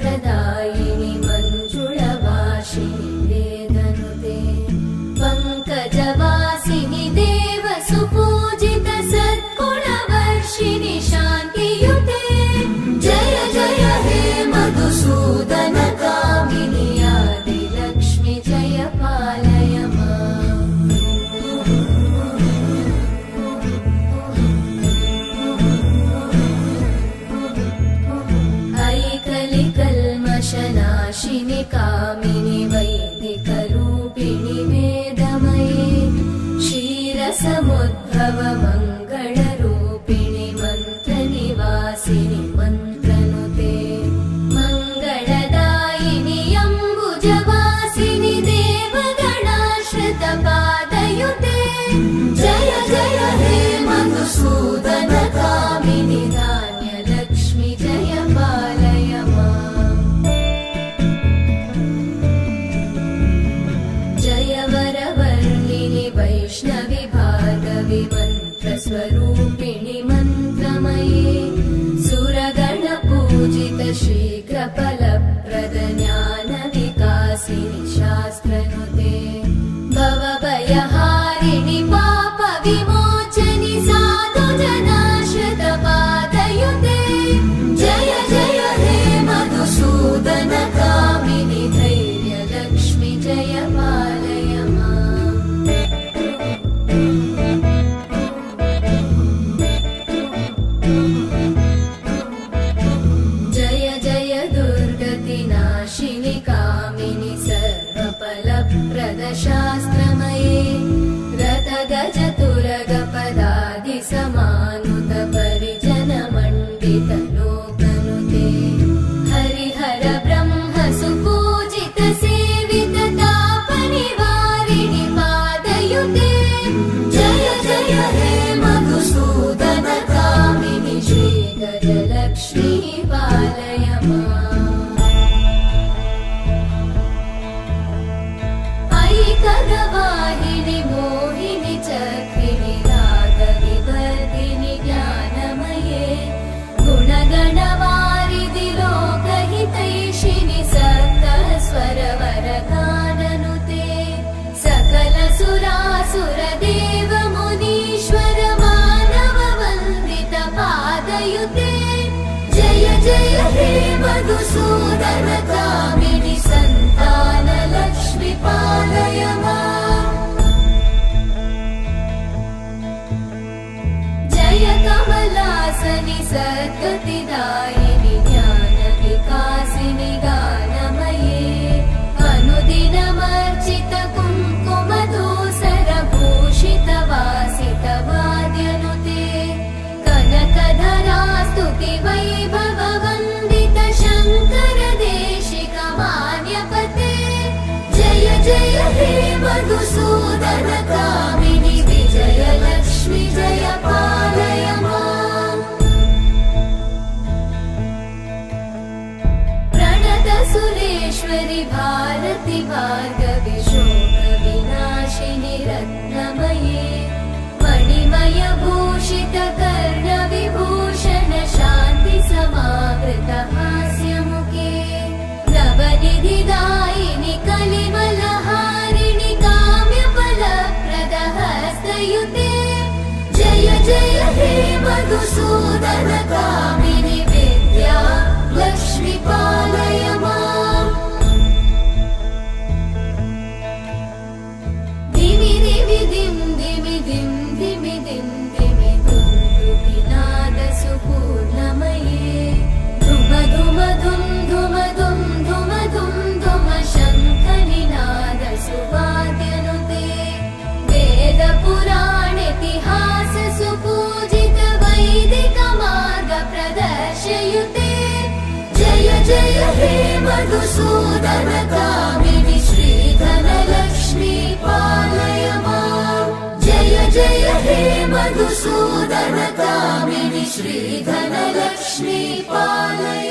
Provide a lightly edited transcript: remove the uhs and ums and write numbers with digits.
प्रदायिनि मञ्जुळवासिनि वेदनुते पङ्कजवासिनि देवसुपूजित सद्गुणवर्षिणि शान्तियुते जय जय हे मधुसूदन कामिनि आदिलक्ष्मि जय पालय माम् ऐकलिकल्मषनाशिनि कामिनि वैदिकरूपिणि वेदमये क्षीरसमुद्भव मङ्गलरूपिणि मन्त्रनिवासिनि मन्त्रनुते मङ्गलदायिनि अम्बुजवासिनि देवगणाश्रितपादयुते जय जय हे मधुसूदन कामिनि धान्यलक्ष्मि जय पालय माम् जय वरवर्णिनि वैष्णवि भार्गवि मन्त्रस्वरूपिणि मन्त्रमये सुरगणपूजित शीघ्रफलप्रद ज्ञानविकासिनि शास्त्रनुते भवभयहारिणि पापविमोचनि साधुजनाश्रितपादयुते जय जय हे मधुसूदन कामिनि धैर्यलक्ष्मि जय पालय माम् जय जय दुर्गतिनाशिनि कामिनि सर्वफलप्रद शास्त्रमये रथगजतुरगपदादिसमानुत परिजनमण्डित लोकनुते हरिहर ब्रह्म सुपूजित सेवित तापनिवारिणि पादयुते जय जय हे मधुसूदन कामिनि श्रीगजलक्ष्मी पालय माम् ऐकगवाहिनि मोहिनि चक्रिणि रागविवर्धिनि ज्ञानमये गुणगणवारिधि लोकहितैषिणि सप्तस्वरवरगाननुते सकलसुरासुरदेव मुनीश्वर मानववन्दित पादयुते जय जय हे मधुसूदन कामिनि सन्तानलक्ष्मि पालय माम् जय कमलासनि सद्गतिदायिनि ज्ञानविकासिनि गानमये अनुदिनमर्चित कुङ्कुमधूसरभूषित वासित वाद्यनुते कनकधरा स्तुति वैभव वन्दित शङ्कर देशिक मान्यपते जय जय हे मधुसूदन कामिनि विजयलक्ष्मि जय पालय माम् प्रणत सुरेश्वरि भारति भार्गवि शोकविनाशिनि रत्नमये मणिमय भूषित कर्णविभूषण शान्ति समावृत हास्यमुखे नवनिधिदायिनि कलिमलहारिणि काम्यफलप्रद हस्तयुते जय जय हे मधुसूदन कामिनि विद्या लक्ष्मि पालय माम् धिमि धिमि धिं धिमि धिं धिमि धिं धिमि धुन्दुभिनाद सुपूर्णमये धुम धुम धुं धुम धुं धुम धुं धुम शङ्खनिनाद सुवाद्यनुते वेद पुराणेतिहास सुपूजित वैदिक मार्ग प्रदर्शयुते जय जय हे मधुसूदन कामिनि श्रीधनलक्ष्मी पालय माम् जय जय हे मधुसूदन कामिनि श्रीधनलक्ष्मी पालय